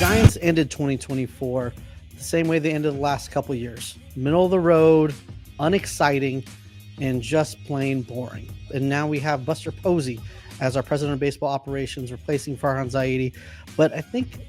Giants ended 2024 the same way they ended the last couple of years. Middle of the road, unexciting, and just plain boring. And now we have Buster Posey as our president of baseball operations, replacing Farhan Zaidi. But I think,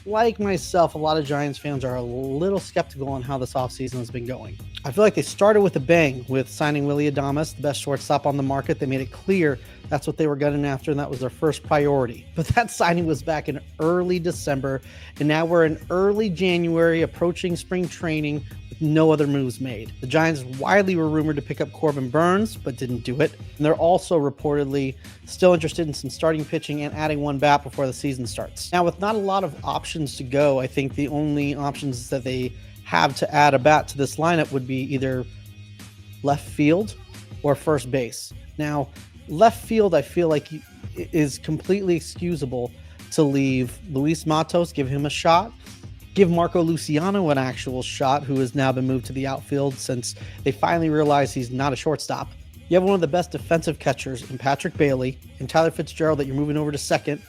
like myself, a lot of Giants fans are a little skeptical on how this offseason has been going. I feel like they started with a bang with signing Willy Adames, the best shortstop on the market. They made it clear that's what they were gunning after, and that was their first priority. But that signing was back in early December, and now we're in early January, approaching spring training, with no other moves made. The Giants widely were rumored to pick up Corbin Burns, but didn't do it. And they're also reportedly still interested in some starting pitching and adding one bat before the season starts. Now, with not a lot of options to go, I think the only options that they have to add a bat to this lineup would be either left field or first base. Now, left field, I feel like is completely excusable to leave Luis Matos, give him a shot, give Marco Luciano an actual shot, who has now been moved to the outfield since they finally realized he's not a shortstop. You have one of the best defensive catchers in Patrick Bailey and Tyler Fitzgerald that you're moving over to second.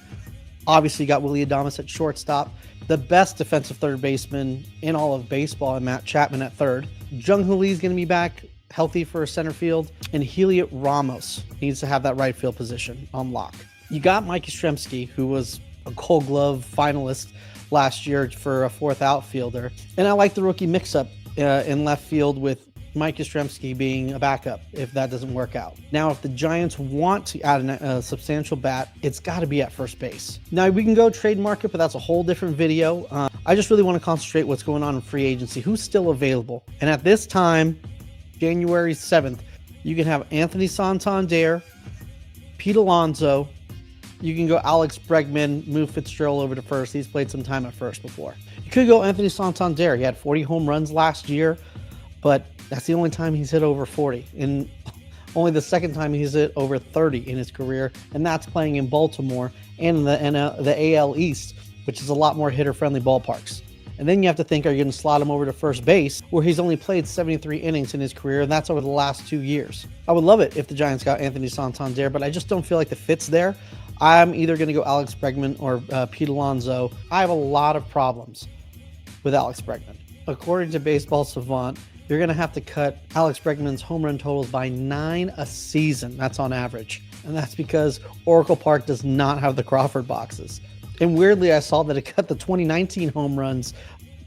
Obviously, you got Willy Adames at shortstop. The best defensive third baseman in all of baseball, and Matt Chapman at third. Jung-Hoo Lee is going to be back healthy for center field, and Heliot Ramos needs to have that right field position on lock. You got Mike Yastrzemski, who was a Gold Glove finalist last year for a fourth outfielder, and I like the rookie mix-up in left field with Mike Yastrzemski being a backup if that doesn't work out. Now, if the Giants want to add a substantial bat, it's got to be at first base. Now, we can go trade market, but that's a whole different video. I just really want to concentrate what's going on in free agency, who's still available. And at this time, January 7th, you can have Anthony Santander, Pete Alonso. You can go Alex Bregman, move Fitzgerald over to first. He's played some time at first before. You could go Anthony Santander. He had 40 home runs last year, but that's the only time he's hit over 40. And only the second time he's hit over 30 in his career, and that's playing in Baltimore and in the AL East, which is a lot more hitter-friendly ballparks. And then you have to think, are you going to slot him over to first base, where he's only played 73 innings in his career, and that's over the last 2 years. I would love it if the Giants got Anthony Santander, but I just don't feel like the fit's there. I'm either going to go Alex Bregman or Pete Alonso. I have a lot of problems with Alex Bregman. According to Baseball Savant, you're going to have to cut Alex Bregman's home run totals by 9 a season. That's on average. And that's because Oracle Park does not have the Crawford boxes. And weirdly, I saw that it cut the 2019 home runs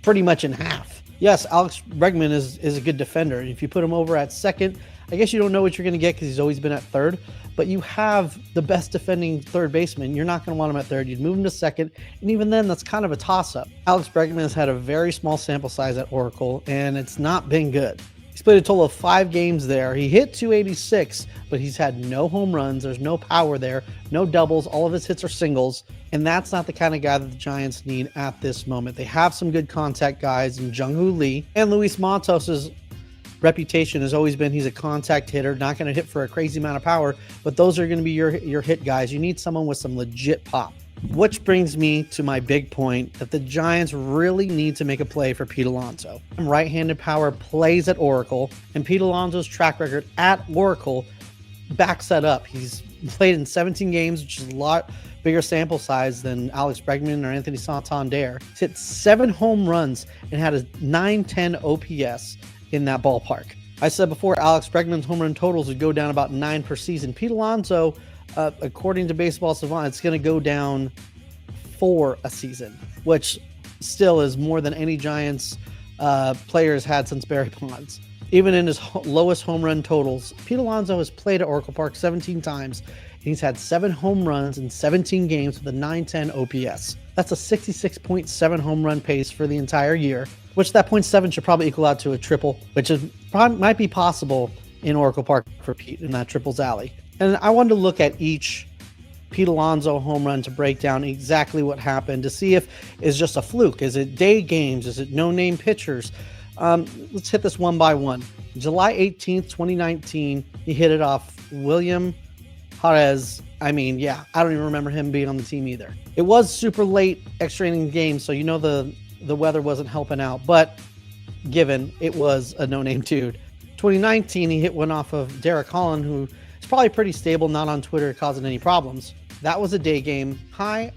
pretty much in half. Yes, Alex Bregman is a good defender. And if you put him over at second, I guess you don't know what you're going to get because he's always been at third. But you have the best defending third baseman. You're not going to want him at third. You'd move him to second. And even then, that's kind of a toss-up. Alex Bregman has had a very small sample size at Oracle, and it's not been good. He's played a total of 5 games there. He hit 286, but he's had no home runs. There's no power there, no doubles. All of his hits are singles. And that's not the kind of guy that the Giants need at this moment. They have some good contact guys in Jung-Hoo Lee. And Luis Matos's reputation has always been he's a contact hitter, not going to hit for a crazy amount of power, but those are going to be your hit guys. You need someone with some legit pop. Which brings me to my big point that the Giants really need to make a play for Pete Alonso. Right-handed power plays at Oracle, and Pete Alonso's track record at Oracle backs that up. He's played in 17 games, which is a lot bigger sample size than Alex Bregman or Anthony Santander. He's hit 7 home runs and had a 910 OPS in that ballpark. I said before, Alex Bregman's home run totals would go down about 9 per season. Pete Alonso, according to Baseball Savant, it's going to go down 4 a season, which still is more than any Giants players had since Barry Bonds. Even in his lowest home run totals, Pete Alonso has played at Oracle Park 17 times, and he's had 7 home runs in 17 games with a 910 OPS. That's a 66.7 home run pace for the entire year, which that 0.7 should probably equal out to a triple, which might be possible in Oracle Park for Pete in that triples alley. And I wanted to look at each Pete Alonso home run to break down exactly what happened, to see if it's just a fluke. Is it day games? Is it no-name pitchers? Let's hit this one by one. July 18th, 2019, he hit it off William Jerez. I mean, yeah, I don't even remember him being on the team either. It was super late extra inning game, so you know the weather wasn't helping out, but given it was a no-name dude. 2019, he hit one off of Derek Holland, who is probably pretty stable, not on Twitter causing any problems. That was a day game, high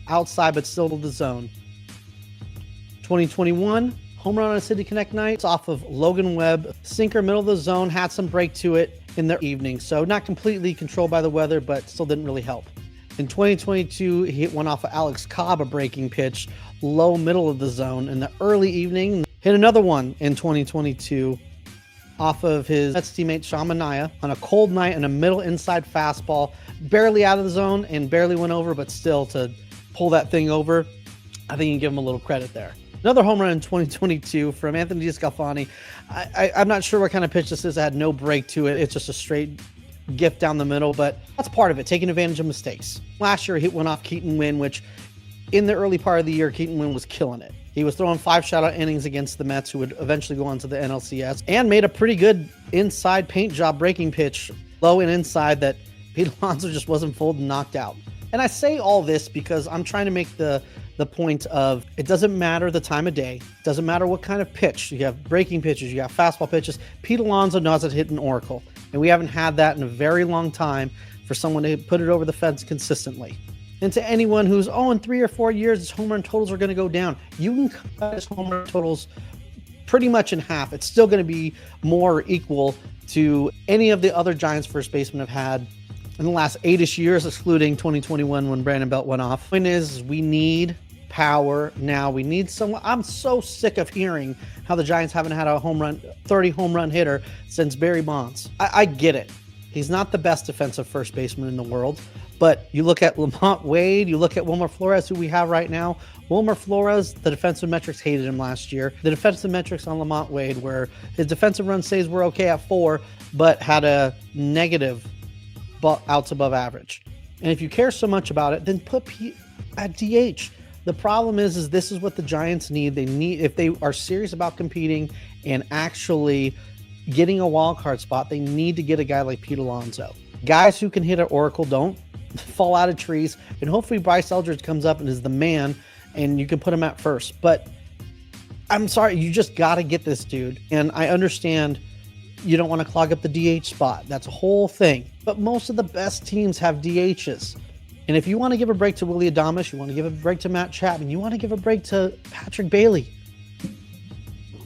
outside, but still to the zone. 2021, home run on a City Connect night off of Logan Webb. Sinker, middle of the zone, had some break to it in the evening. So not completely controlled by the weather, but still didn't really help. In 2022, he hit one off of Alex Cobb, a breaking pitch, low middle of the zone in the early evening. Hit another one in 2022 off of his Mets teammate Sean Manaea on a cold night and a middle inside fastball, barely out of the zone and barely went over, but still to pull that thing over, I think you can give him a little credit there. Another home run in 2022 from Anthony Santander. I'm not sure what kind of pitch this is. It had no break to it. It's just a straight gift down the middle, but that's part of it, taking advantage of mistakes. Last year, he hit one off Keaton Winn, which in the early part of the year, Keaton Winn was killing it. He was throwing 5 shutout innings against the Mets, who would eventually go on to the NLCS, and made a pretty good inside paint job breaking pitch, low and inside, that Pete Alonso just wasn't fooled and knocked out. And I say all this because I'm trying to make the point of, it doesn't matter the time of day, it doesn't matter what kind of pitch. You have breaking pitches, you have fastball pitches. Pete Alonso knows how to hit an oracle, and we haven't had that in a very long time for someone to put it over the fence consistently. And to anyone who's, in 3 or 4 years, his home run totals are going to go down. You can cut his home run totals pretty much in half. It's still going to be more equal to any of the other Giants first basemen have had in the last 8-ish years, excluding 2021 when Brandon Belt went off. The point is, we need power now. We need someone. I'm so sick of hearing how the Giants haven't had a 30 home run hitter since Barry Bonds. I get it. He's not the best defensive first baseman in the world. But you look at Lamont Wade, you look at Wilmer Flores, who we have right now. Wilmer Flores, the defensive metrics hated him last year. The defensive metrics on Lamont Wade, where his defensive run saves were okay at 4, but had a negative outs above average. And if you care so much about it, then put Pete at DH. The problem is this is what the Giants need. They need, if they are serious about competing and actually getting a wild card spot, they need to get a guy like Pete Alonso. Guys who can hit an oracle don't fall out of trees, and hopefully Bryce Eldridge comes up and is the man and you can put him at first. But I'm sorry, you just got to get this dude. And I understand you don't want to clog up the DH spot. That's a whole thing. But most of the best teams have DHs. And if you want to give a break to Willy Adames, you want to give a break to Matt Chapman, you want to give a break to Patrick Bailey,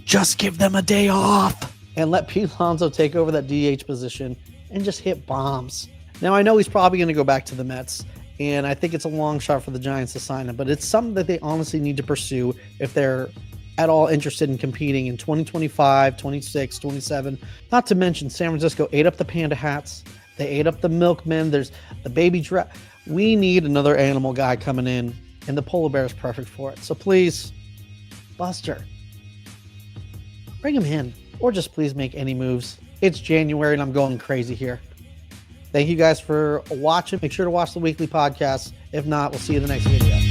just give them a day off and let Pete Alonso take over that DH position and just hit bombs. Now, I know he's probably going to go back to the Mets, and I think it's a long shot for the Giants to sign him, but it's something that they honestly need to pursue if they're at all interested in competing in 2025, 26, 27. Not to mention San Francisco ate up the Panda hats. They ate up the Milkmen. There's the baby giraffe. We need another animal guy coming in, and the polar bear is perfect for it. So please, Buster, bring him in, or just please make any moves. It's January, and I'm going crazy here. Thank you guys for watching. Make sure to watch the weekly podcast. If not, we'll see you in the next video.